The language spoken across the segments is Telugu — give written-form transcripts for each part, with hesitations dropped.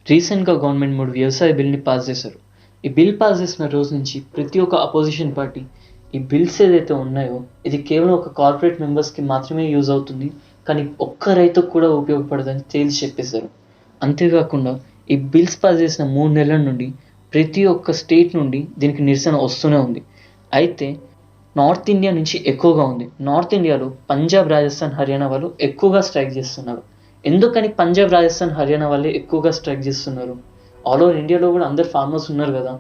రీసెంట్‌గా గవర్నమెంట్ 3 వ్యవసాయ బిల్‌ని పాస్ చేశారు. ఈ బిల్ పాస్ చేసిన రోజు నుంచి ప్రతి ఒక్క అపోజిషన్ పార్టీ ఈ బిల్స్ ఏదైతే ఉన్నాయో ఇది కేవలం ఒక కార్పొరేట్ మెంబర్స్‌కి మాత్రమే యూజ్ అవుతుంది. కానీ ఒక్క రైతుకు కూడా ఉపయోగపడదని తేల్చి చెప్పేశారు. అంతేకాకుండా ఈ బిల్స్ పాస్ చేసిన 3 నెలల నుండి ప్రతి ఒక్క స్టేట్ నుండి దీనికి నిరసన వస్తూనే ఉంది. అయితే నార్త్ ఇండియా నుంచి ఎక్కువగా ఉంది. నార్త్ ఇండియాలో పంజాబ్, రాజస్థాన్, హర్యానా వాళ్ళు ఎక్కువగా స్ట్రైక్ చేస్తున్నారు. ఎందుకని పంజాబ్, రాజస్థాన్, హర్యానా వాళ్ళే ఎక్కువగా స్ట్రైక్ చేస్తున్నారు? ఆల్ ఓవర్ ఇండియాలో కూడా అందరు ఫార్మర్స్ ఉన్నారు కదా!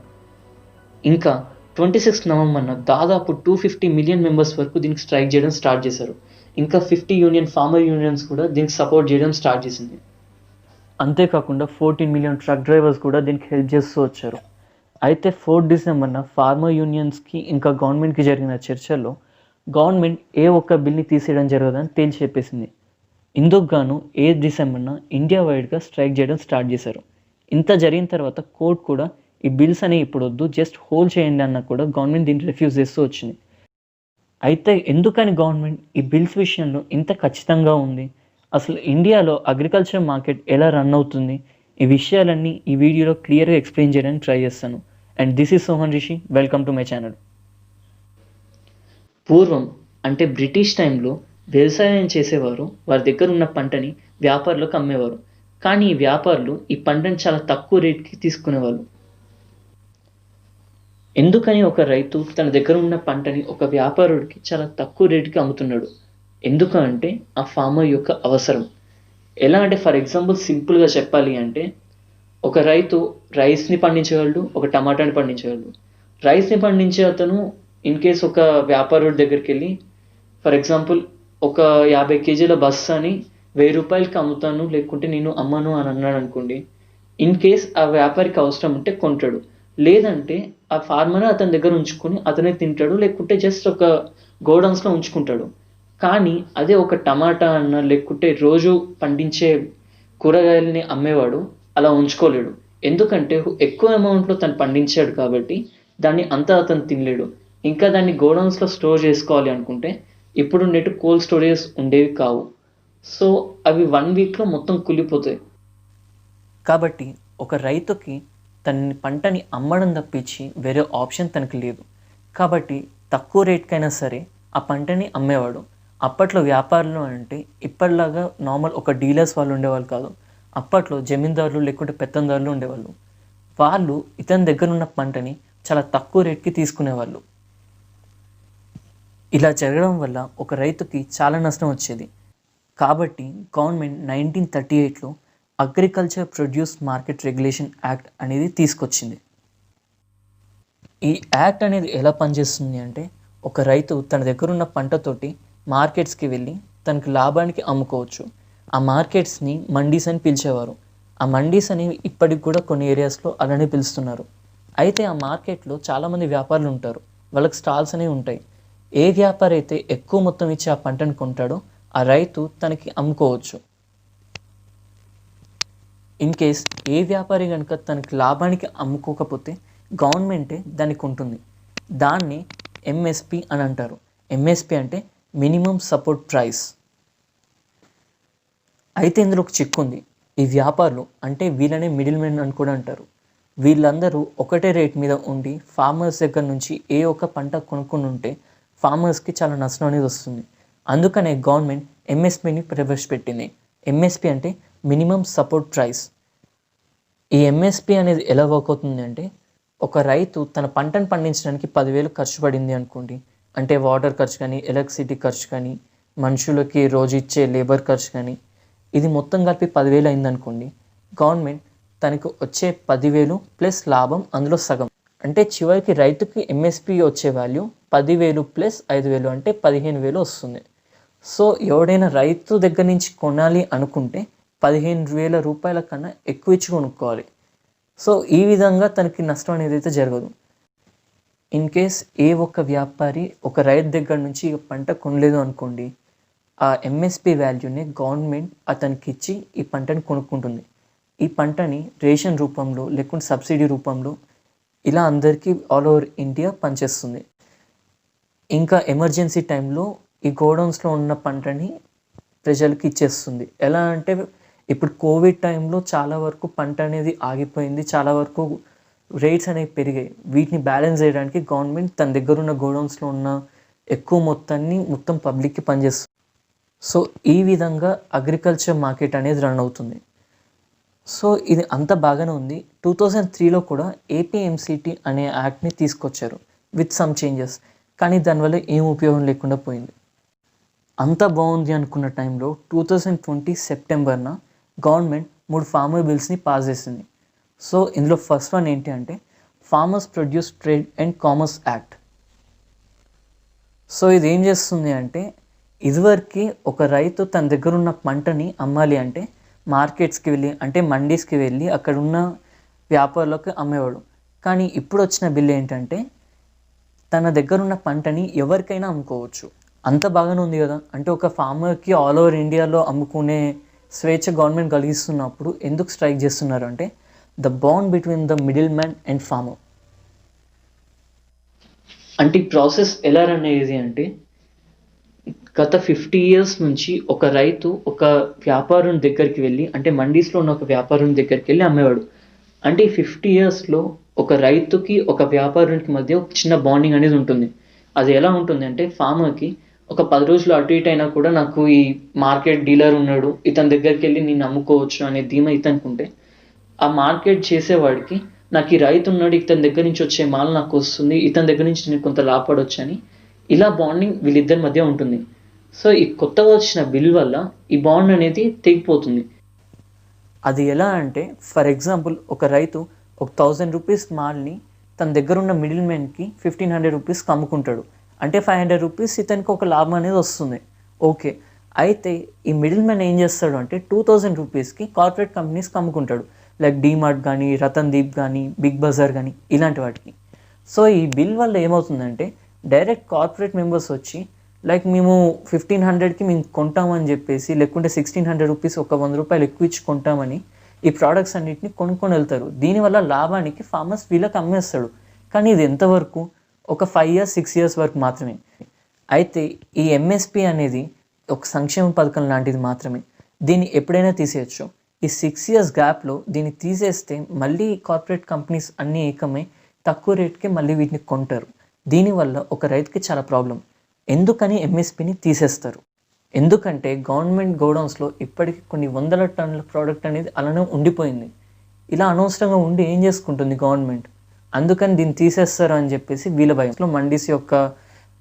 ఇంకా 26 నవంబర్‌న దాదాపు 250 మిలియన్ మెంబర్స్ వరకు దీనికి స్ట్రైక్ చేయడం స్టార్ట్ చేశారు. ఇంకా 50 ఫార్మర్ యూనియన్స్ కూడా దీనికి సపోర్ట్ చేయడం స్టార్ట్ చేసింది. అంతేకాకుండా 14 మిలియన్ ట్రక్ డ్రైవర్స్ కూడా దీనికి హెల్ప్ చేస్తూ వచ్చారు. అయితే 4 డిసెంబర్‌న ఫార్మర్ యూనియన్స్‌కి ఇంకా గవర్నమెంట్‌కి జరిగిన చర్చల్లో గవర్నమెంట్ ఏ ఒక్క బిల్‌ని తీసేయడం జరగదని తేల్చి చెప్పేసింది. ఇందుకు గాను 8 డిసెంబర్‌న ఇండియా వైడ్‌గా స్ట్రైక్ చేయడం స్టార్ట్ చేశారు. ఇంత జరిగిన తర్వాత కోర్ట్ కూడా ఈ బిల్స్ అనేవి ఇప్పుడొద్దు జస్ట్ హోల్డ్ చేయండి అన్నా కూడా గవర్నమెంట్ దీన్ని రిఫ్యూజ్ చేస్తూ వచ్చింది. అయితే ఎందుకని గవర్నమెంట్ ఈ బిల్స్ విషయంలో ఇంత ఖచ్చితంగా ఉంది? అసలు ఇండియాలో అగ్రికల్చర్ మార్కెట్ ఎలా రన్ అవుతుంది? ఈ విషయాలన్నీ ఈ వీడియోలో క్లియర్‌గా ఎక్స్‌ప్లెయిన్ చేయడానికి ట్రై చేస్తాను. And this is Sohan Rishi. Welcome to my channel. పూర్వం అంటే బ్రిటిష్ టైంలో వ్యవసాయం చేసేవారు వారి దగ్గర ఉన్న పంటని వ్యాపారులకు అమ్మేవారు. కానీ ఈ వ్యాపారులు ఈ పంటని చాలా తక్కువ రేట్‌కి తీసుకునేవాళ్ళు. ఎందుకని ఒక రైతు తన దగ్గర ఉన్న పంటని ఒక వ్యాపారుడికి చాలా తక్కువ రేటుకి అమ్ముతున్నాడు? ఎందుకు అంటే ఆ ఫార్మర్ యొక్క అవసరం. ఎలా అంటే ఫర్ ఎగ్జాంపుల్ సింపుల్‌గా చెప్పాలి అంటే ఒక రైతు రైస్‌ని పండించగలడు, ఒక టమాటాని పండించగలడు. రైస్‌ని పండించే అతను ఇన్‌కేస్ ఒక వ్యాపారుడి దగ్గరికెళ్ళి ఫర్ ఎగ్జాంపుల్ ఒక 50 కేజీల బస్తాని రూ. 1000కి అమ్ముతాను, లేకుంటే నేను అమ్మను అని అన్నాడనుకోండి. ఇన్‌కేస్ ఆ వ్యాపారికి అవసరం ఉంటే కొంటాడు. లేదంటే ఆ ఫార్మర్ అతని దగ్గర ఉంచుకొని అతనే తింటాడు. లేకుంటే జస్ట్ ఒక గోడౌన్స్‌లో ఉంచుకుంటాడు. కానీ అదే ఒక టమాటా అన్నా లేకుంటే రోజు పండించే కూరగాయలని అమ్మేవాడు అలా ఉంచుకోలేడు. ఎందుకంటే ఎక్కువ అమౌంట్‌లో తను పండించాడు కాబట్టి దాన్ని అంతా అతను తినలేడు. ఇంకా దాన్ని గోడౌన్స్‌లో స్టోర్ చేసుకోవాలి అనుకుంటే ఇప్పుడున్నట్టు కోల్డ్ స్టోరేజెస్ ఉండేవి కావు. సో, అవి 1 వీక్‌లో మొత్తం కుళ్ళిపోతాయి. కాబట్టి ఒక రైతుకి తన పంటని అమ్మడం తప్పించి వేరే ఆప్షన్ తనకి లేదు. కాబట్టి తక్కువ రేట్‌కైనా సరే ఆ పంటని అమ్మేవాడు. అప్పట్లో వ్యాపారులు అంటే ఇప్పటిలాగా నార్మల్ ఒక డీలర్స్ వాళ్ళు ఉండేవాళ్ళు కాదు. అప్పట్లో జమీందారులు లేకుంటే పెత్తందారులు ఉండేవాళ్ళు. వాళ్ళు ఇతని దగ్గర ఉన్న పంటని చాలా తక్కువ రేట్‌కి తీసుకునేవాళ్ళు. ఇలా జరగడం వల్ల ఒక రైతుకి చాలా నష్టం వచ్చేది. కాబట్టి గవర్నమెంట్ 1938లో agriculture produce market regulation act అనేది తీసుకొచ్చింది. ఈ యాక్ట్ అనేది ఎలా పనిచేస్తుంది అంటే ఒక రైతు తన దగ్గర ఉన్న పంటతోటి మార్కెట్స్‌కి వెళ్ళి తనకి లాభానికి అమ్ముకోవచ్చు. ఆ మార్కెట్స్‌ని మండీస్ అని పిలిచేవారు. ఆ మండీస్ అనేవి ఇప్పటికి కూడా కొన్ని ఏరియాస్‌లో అలానే పిలుస్తున్నారు. అయితే ఆ మార్కెట్‌లో చాలామంది వ్యాపారులు ఉంటారు. వాళ్ళకి స్టాల్స్ అనేవి ఉంటాయి. ఏ వ్యాపారి అయితే ఎక్కువ మొత్తం ఇచ్చి ఆ పంటను కొంటాడో ఆ రైతు తనకి అమ్ముకోవచ్చు. ఇన్‌కేస్ ఏ వ్యాపారి గనుక తనకి లాభానికి అమ్ముకోకపోతే గవర్నమెంటే దాన్ని కొంటుంది. దాన్ని ఎంఎస్‌పి అని అంటారు. ఎంఎస్‌పి అంటే మినిమమ్ సపోర్ట్ ప్రైస్. అయితే ఇందులో ఒక చిక్కుంది. ఈ వ్యాపారులు అంటే వీళ్ళనే మిడిల్ మెన్ అని కూడా అంటారు. వీళ్ళందరూ ఒకటే రేట్ మీద ఉండి ఫార్మర్స్ దగ్గర నుంచి ఏ ఒక్క పంట కొనుక్కొని ఉంటే ఫార్మర్స్‌కి చాలా నష్టం అనేది వస్తుంది. అందుకనే గవర్నమెంట్ ఎంఎస్‌పిని ప్రవేశపెట్టింది. ఎంఎస్‌పి అంటే మినిమమ్ సపోర్ట్ ప్రైస్. ఈ ఎంఎస్‌పి అనేది ఎలా వర్క్ అవుతుంది అంటే ఒక రైతు తన పంటను పండించడానికి 10,000 ఖర్చు పడింది అనుకోండి. అంటే వాటర్ ఖర్చు కానీ, ఎలక్ట్రిసిటీ ఖర్చు కానీ, మనుషులకి రోజు ఇచ్చే లేబర్ ఖర్చు కానీ, ఇది మొత్తం కలిపి 10,000 అయిందనుకోండి. గవర్నమెంట్ తనకు వచ్చే 10,000 ప్లస్ లాభం అందులో సగం. అంటే చివరికి రైతుకి ఎంఎస్‌పి వచ్చే వాల్యూ 10,000 ప్లస్ 5,000 అంటే 15,000 వస్తుంది. సో, ఎవడైనా రైతు దగ్గర నుంచి కొనాలి అనుకుంటే రూ. 15,000 కన్నా ఎక్కువ ఇచ్చి కొనుక్కోవాలి. సో, ఈ విధంగా తనకి నష్టం అనేది అయితే జరగదు. ఇన్‌కేస్ ఏ ఒక్క వ్యాపారి ఒక రైతు దగ్గర నుంచి పంట కొనలేదు అనుకోండి. ఆ ఎంఎస్‌పి వాల్యూని గవర్నమెంట్ అతనికిచ్చి ఈ పంటని కొనుక్కుంటుంది. ఈ పంటని రేషన్ రూపంలో లేకుంటే సబ్సిడీ రూపంలో ఇలా అందరికీ ఆల్ ఓవర్ ఇండియా పనిచేస్తుంది. ఇంకా ఎమర్జెన్సీ టైంలో ఈ గోడౌన్స్‌లో ఉన్న పంటని ప్రజలకి ఇచ్చేస్తుంది. ఎలా అంటే ఇప్పుడు కోవిడ్ టైంలో చాలా వరకు పంట అనేది ఆగిపోయింది. చాలా వరకు రేట్స్ అనేవి పెరిగాయి. వీటిని బ్యాలెన్స్ చేయడానికి గవర్నమెంట్ తన దగ్గర ఉన్న గోడౌన్స్‌లో ఉన్న ఎక్కువ మొత్తాన్ని మొత్తం పబ్లిక్‌కి పనిచేస్తుంది. సో, ఈ విధంగా అగ్రికల్చర్ మార్కెట్ అనేది రన్ అవుతుంది. సో, ఇది అంతా బాగానే ఉంది. 2003లో కూడా ఏపీఎంసీటీ అనే యాక్ట్‌ని తీసుకొచ్చారు విత్ సమ్ చేంజెస్. కానీ దానివల్ల ఏం ఉపయోగం లేకుండా పోయింది. అంతా బాగుంది అనుకున్న టైంలో 2020 సెప్టెంబర్‌న గవర్నమెంట్ 3 ఫార్మర్ బిల్స్‌ని పాస్ చేసింది. సో, ఇందులో ఫస్ట్ వన్ ఏంటి అంటే farmers produce trade and commerce act. So, ఇది ఏం చేస్తుంది అంటే ఇదివరకి ఒక రైతు తన దగ్గర ఉన్న పంటని అమ్మాలి అంటే మార్కెట్స్‌కి వెళ్ళి అంటే మండీస్‌కి వెళ్ళి అక్కడున్న వ్యాపారులకు అమ్మేవాడు. కానీ ఇప్పుడు వచ్చిన బిల్ ఏంటంటే తన దగ్గర ఉన్న పంటని ఎవరికైనా అమ్ముకోవచ్చు. అంత బాగానే ఉంది కదా! అంటే ఒక ఫార్మర్‌కి ఆల్ ఓవర్ ఇండియాలో అమ్ముకునే స్వేచ్ఛ గవర్నమెంట్ కలిగిస్తున్నప్పుడు ఎందుకు స్ట్రైక్ చేస్తున్నారు అంటే the bond between the middle man and farmer. అంటే ఈ ప్రాసెస్ ఎలా రన్ అయ్యేది అంటే గత 50 ఇయర్స్ నుంచి ఒక రైతు ఒక వ్యాపారుని దగ్గరికి వెళ్ళి అంటే మండీస్‌లో ఉన్న ఒక వ్యాపారుని దగ్గరికి వెళ్ళి అమ్మేవాడు. అంటే ఈ 50 ఇయర్స్‌లో ఒక రైతుకి, ఒక వ్యాపారునికి మధ్య ఒక చిన్న బాండింగ్ అనేది ఉంటుంది. అది ఎలా ఉంటుంది అంటే ఫార్మర్‌కి ఒక 10 రోజులు అటు ఇటు అయినా కూడా నాకు ఈ మార్కెట్ డీలర్ ఉన్నాడు. ఇతని దగ్గరికెళ్ళి నేను అమ్ముకోవచ్చు అనే ధీమా ఇతనికుంటే, ఆ మార్కెట్ చేసేవాడికి నాకు ఈ రైతు ఉన్నాడు. ఇతని దగ్గర నుంచి వచ్చే మాల్ నాకొస్తుంది. ఇతని దగ్గర నుంచి నేను కొంత లాభపడొచ్చని ఇలా బాండింగ్ వీళ్ళిద్దరి మధ్య ఉంటుంది. సో, ఈ కొత్తగా వచ్చిన బిల్ వల్ల ఈ బాండ్ అనేది తెగిపోతుంది. అది ఎలా అంటే ఫర్ ఎగ్జాంపుల్ ఒక రైతు ఒక 1000 రూపీస్ మాల్‌ని తన దగ్గర ఉన్న మిడిల్ మ్యాన్‌కి 1500 రూపీస్‌కి అమ్ముకుంటాడు. అంటే 500 రూపీస్ ఇతనికి ఒక లాభం అనేది వస్తుంది. ఓకే. అయితే ఈ మిడిల్ మ్యాన్ ఏం చేస్తాడు అంటే 2000 రూపీస్‌కి కార్పొరేట్ కంపెనీస్‌కి అమ్ముకుంటాడు. లైక్ డీమార్ట్ గానీ, రతన్ దీప్ గానీ, బిగ్ బజార్ గానీ ఇలాంటి వాటికి. సో, ఈ బిల్ వల్ల ఏమవుతుందంటే డైరెక్ట్ కార్పొరేట్ మెంబర్స్ వచ్చి లైక్ మేము 1500కి మేము కొంటామని చెప్పేసి లేకుంటే 1600 రూపీస్ ఒక 100 రూపాయలు ఎక్కువ ఇచ్చి కొంటామని ఈ ప్రొడక్ట్స్ అన్నిటిని కొనుక్కొని వెళ్తారు. దీనివల్ల లాభానికి ఫార్మర్స్ వీళ్ళకి అమ్మేస్తాడు. కానీ ఇది ఎంతవరకు ఒక 5 ఇయర్స్ 6 ఇయర్స్ వరకు మాత్రమే. అయితే ఈ ఎంఎస్పి అనేది ఒక సంక్షేమ పథకం లాంటిది మాత్రమే. దీన్ని ఎప్పుడైనా తీసేయచ్చు. ఈ 6 ఇయర్స్ గ్యాప్‌లో దీన్ని తీసేస్తే మళ్ళీ కార్పొరేట్ కంపెనీస్ అన్నీ ఏకమై తక్కువ రేట్‌కే మళ్ళీ వీటిని కొంటారు. దీనివల్ల ఒక రైతుకి చాలా ప్రాబ్లమ్. ఎందుకని ఎంఎస్పిని తీసేస్తారు? ఎందుకంటే గవర్నమెంట్ గోడౌన్స్‌లో ఇప్పటికి కొన్ని వందల టన్నుల ప్రోడక్ట్ అనేది అలానే ఉండిపోయింది. ఇలా అనవసరంగా ఉండి ఏం చేసుకుంటుంది గవర్నమెంట్? అందుకని దీన్ని తీసేస్తారు అని చెప్పేసి వీళ్ళ భయం. మండీస్ యొక్క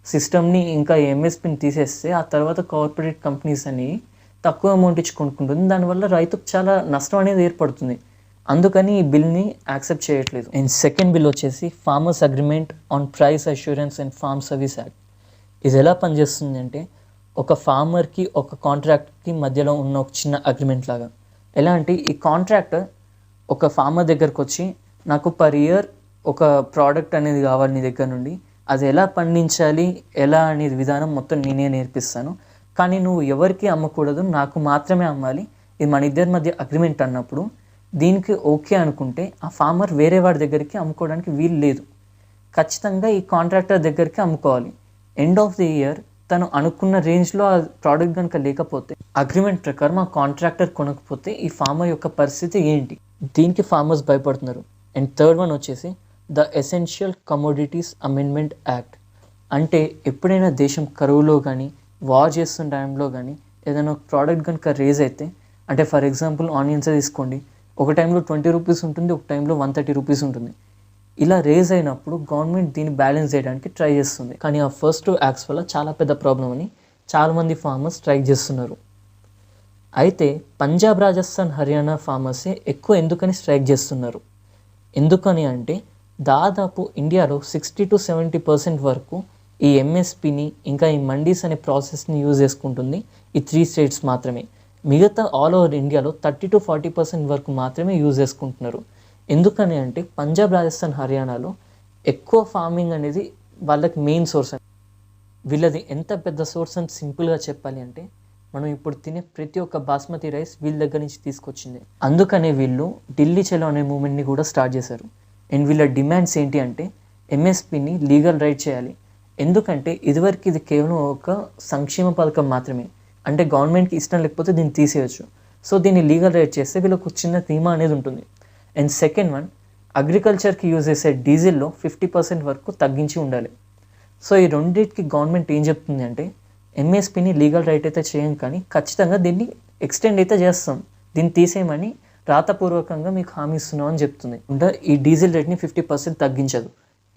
సిస్టమ్‌ని ఇంకా ఎంఎస్పిని తీసేస్తే ఆ తర్వాత కార్పొరేట్ కంపెనీస్ అనేవి తక్కువ అమౌంట్ ఇచ్చి కొనుక్కుంటుంది. దానివల్ల రైతుకు చాలా నష్టం అనేది ఏర్పడుతుంది. అందుకని ఈ బిల్‌ని యాక్సెప్ట్ చేయట్లేదు. అండ్ సెకండ్ బిల్ వచ్చేసి farmers agreement on price assurance and farm service act. ఇది ఎలా పనిచేస్తుంది అంటే ఒక ఫార్మర్‌కి, ఒక కాంట్రాక్ట్‌కి మధ్యలో ఉన్న ఒక చిన్న అగ్రిమెంట్ లాగా. ఎలా అంటే ఈ కాంట్రాక్టర్ ఒక ఫార్మర్ దగ్గరకొచ్చి నాకు పర్ ఇయర్ ఒక ప్రోడక్ట్ అనేది కావాలి నీ దగ్గర నుండి. అది ఎలా పండించాలి, ఎలా అనేది విధానం మొత్తం నేనే నేర్పిస్తాను. కానీ నువ్వు ఎవరికీ అమ్మకూడదు, నాకు మాత్రమే అమ్మాలి. ఇది మన ఇద్దరి మధ్య అగ్రిమెంట్ అన్నప్పుడు దీనికి ఓకే అనుకుంటే ఆ ఫార్మర్ వేరే వాడి దగ్గరికి అమ్ముకోవడానికి వీలు లేదు. ఖచ్చితంగా ఈ కాంట్రాక్టర్ దగ్గరికి అమ్ముకోవాలి. ఎండ్ ఆఫ్ ది ఇయర్ తను అనుకున్న రేంజ్‌లో ఆ ప్రోడక్ట్ గనుక లేకపోతే అగ్రిమెంట్ ప్రకారం ఆ కాంట్రాక్టర్ కొనకపోతే ఈ ఫార్మర్ యొక్క పరిస్థితి ఏంటి? దీనికి ఫార్మర్స్ భయపడుతున్నారు. అండ్ థర్డ్ వన్ వచ్చేసి the essential commodities amendment act. అంటే ఎప్పుడైనా దేశం కరువులో కానీ, వార్ చేస్తున్న టైంలో కానీ ఏదైనా ప్రోడక్ట్ కనుక రేజ్ అయితే అంటే ఫర్ ఎగ్జాంపుల్ ఆనియన్సే తీసుకోండి. ఒక టైంలో 20 రూపీస్ ఉంటుంది, ఒక టైంలో 130 రూపీస్ ఉంటుంది. ఇలా రేజ్ అయినప్పుడు గవర్నమెంట్ దీన్ని బ్యాలెన్స్ చేయడానికి ట్రై చేస్తుంది. కానీ ఆ ఫస్ట్ 2 యాక్ట్స్ వల్ల చాలా పెద్ద ప్రాబ్లం అని చాలామంది ఫార్మర్స్ స్ట్రైక్ చేస్తున్నారు. అయితే పంజాబ్, రాజస్థాన్, హర్యానా ఫార్మర్సే ఎక్కువ ఎందుకని స్ట్రైక్ చేస్తున్నారు? ఎందుకని అంటే దాదాపు ఇండియాలో 60-70% వరకు ఈ ఎంఎస్పిని ఇంకా ఈ మండీస్ అనే ప్రాసెస్ని యూజ్ చేసుకుంటుంది ఈ 3 స్టేట్స్ మాత్రమే. మిగతా ఆల్ ఓవర్ ఇండియాలో 30-40% వరకు మాత్రమే యూజ్ చేసుకుంటున్నారు. ఎందుకని అంటే పంజాబ్, రాజస్థాన్, హర్యానాలో ఎక్కువ ఫార్మింగ్ అనేది వాళ్ళకి మెయిన్ సోర్స్. వీళ్ళది ఎంత పెద్ద సోర్స్ అని సింపుల్గా చెప్పాలి అంటే మనం ఇప్పుడు తినే ప్రతి ఒక్క బాస్మతి రైస్ వీళ్ళ దగ్గర నుంచి తీసుకొచ్చింది. అందుకనే వీళ్ళు ఢిల్లీ చలో అనే మూమెంట్ని కూడా స్టార్ట్ చేశారు. అండ్ వీళ్ళ డిమాండ్స్ ఏంటి అంటే ఎంఎస్పిని లీగల్ రైట్ చేయాలి. ఎందుకంటే ఇదివరకు ఇది కేవలం ఒక సంక్షేమ పథకం మాత్రమే. అంటే గవర్నమెంట్కి ఇష్టం లేకపోతే దీన్ని తీసేయచ్చు. సో దీన్ని లీగల్ రైట్ చేస్తే వీళ్ళకు చిన్న ధీమా అనేది ఉంటుంది. అండ్ సెకండ్ వన్, అగ్రికల్చర్కి యూజ్ చేసే డీజిల్లో 50% వరకు తగ్గించి ఉండాలి. సో ఈ రెండింటికి గవర్నమెంట్ ఏం చెప్తుంది అంటే ఎంఎస్పిని లీగల్ రైట్ అయితే చేయం, కానీ ఖచ్చితంగా దీన్ని ఎక్స్టెండ్ అయితే చేస్తాం, దీన్ని తీసేయమని రాతపూర్వకంగా మీకు హామీ ఇస్తున్నాం అని చెప్తుంది. అంటే ఈ డీజిల్ రేట్ని 50% తగ్గించదు.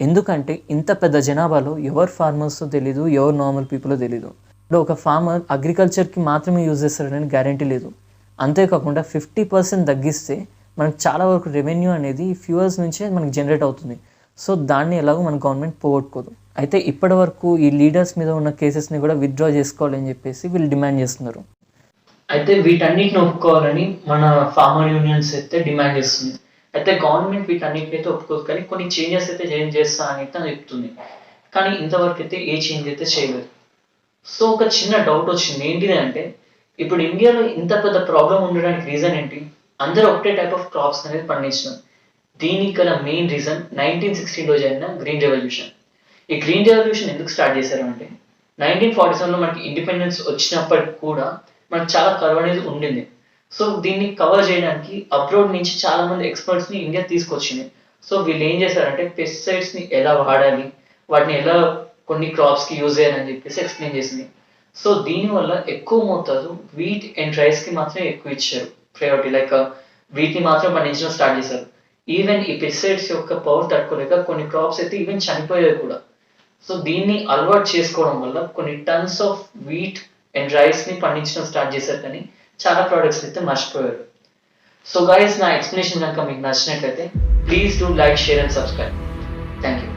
ఎందుకంటే ఇంత పెద్ద జనాభాలో ఎవరు ఫార్మర్స్తో తెలీదు, ఎవరు నార్మల్ పీపుల్లో తెలీదు. ఇప్పుడు ఒక ఫార్మర్ అగ్రికల్చర్కి మాత్రమే యూజ్ చేస్తారని గ్యారంటీ లేదు. అంతేకాకుండా 50% తగ్గిస్తే మనకు చాలా వరకు రెవెన్యూ అనేది ఫ్యూయల్స్ నుంచే మనకు జనరేట్ అవుతుంది. సో దాన్ని ఎలాగో మన గవర్నమెంట్ పోగొట్టుకోదు. అయితే ఇప్పటి వరకు ఈ లీడర్స్ మీద ఉన్న కేసెస్ని కూడా విత్డ్రా చేసుకోవాలని చెప్పేసి వీళ్ళు డిమాండ్ చేస్తున్నారు. అయితే వీటన్నిటిని ఒప్పుకోవాలని మన ఫార్మర్ యూనియన్స్ అయితే డిమాండ్ చేస్తుంది. అయితే గవర్నమెంట్ వీటన్నిటిని అయితే ఒప్పుకోదు, కానీ కొన్ని చేంజెస్ అయితే చేస్తా అని అయితే చెప్తుంది. కానీ ఇంతవరకు అయితే ఏ చేంజ్ అయితే చేయలేదు. సో ఒక చిన్న డౌట్ వచ్చింది, ఏంటిది అంటే ఇప్పుడు ఇండియాలో ఇంత పెద్ద ప్రాబ్లం ఉండడానికి రీజన్ ఏంటి? అందరూ ఒకటే టైప్ ఆఫ్ క్రాప్స్ అనేది పండించడం. దీనికి గల మెయిన్ రీజన్ 1960లో జరిగిన గ్రీన్ రెవల్యూషన్. ఈ గ్రీన్ రెవల్యూషన్ ఎందుకు స్టార్ట్ చేశారు అంటే 1947లో మనకి ఇండిపెండెన్స్ వచ్చినప్పటికి కూడా మనకు చాలా కరువు అనేది ఉండింది. సో దీన్ని కవర్ చేయడానికి అబ్రాడ్ నుంచి చాలా మంది ఎక్స్పర్ట్స్ని ఇండియా తీసుకొచ్చింది. సో వీళ్ళు ఏం చేశారంటే పెస్టిసైడ్స్ని ఎలా వాడాలి, వాటిని ఎలా కొన్ని క్రాప్స్కి యూజ్ చేయాలని చెప్పేసి ఎక్స్ప్లెయిన్ చేసింది. సో దీనివల్ల ఎక్కువ మోతాదు వీట్ అండ్ రైస్కి మాత్రమే ఎక్కువ ఇచ్చారు ప్రయారిటీ, లైక్ వీటిని మాత్రం పండించడం స్టార్ట్ చేశారు. ఈవెన్ ఈ పెస్టిసైడ్స్ యొక్క పవర్ తట్టుకోలేక కొన్ని క్రాప్స్ అయితే ఈవెన్ చనిపోయాయి కూడా. సో దీన్ని అలవాటు చేసుకోవడం వల్ల కొన్ని టన్స్ ఆఫ్ వీట్ అండ్ రైస్ని పండించడం స్టార్ట్ చేశారు, కానీ చాలా ప్రోడక్ట్స్ అయితే మర్చిపోయారు. సో గైస్, నా ఎక్స్ప్లెనేషన్ కనుక మీకు నచ్చినట్లయితే please do like, share and subscribe. Thank you.